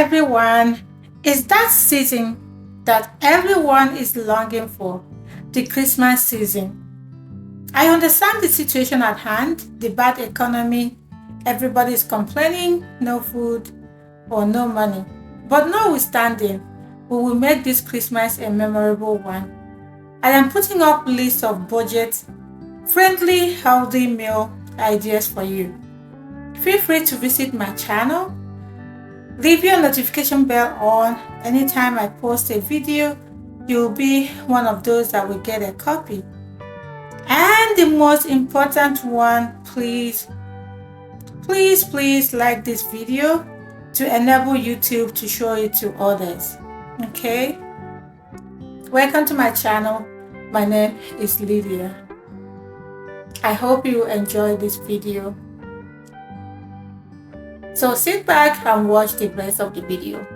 everyone. It's that season that everyone is longing for, the Christmas season. I understand the situation at hand, the bad economy, everybody is complaining, no food or no money. But notwithstanding, we will make this Christmas a memorable one. I am putting up lists of budget friendly, healthy meal ideas for you. Feel free to visit my channel. Leave your notification bell on. Anytime I post a video, you'll be one of those that will get a copy. And the most important one, please like this video to enable YouTube to show it to others. Okay? Welcome to my channel. My name is Lydia. I hope you enjoy this video. So sit back and watch the rest of the video.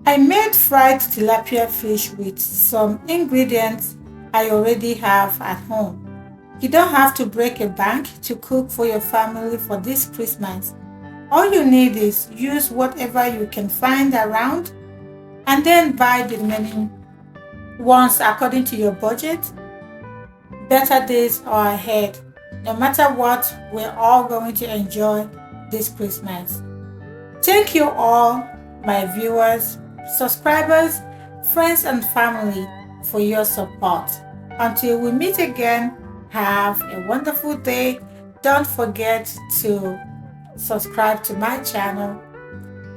I made fried tilapia fish with some ingredients I already have at home. You don't have to break a bank to cook for your family for this Christmas. All you need is use whatever you can find around and then buy the remaining ones according to your budget. Better days are ahead. No matter what, we're all going to enjoy this Christmas. Thank you all, my viewers, subscribers, friends and family for your support. Until we meet again, have a wonderful day. Don't forget to subscribe to my channel.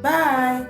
Bye.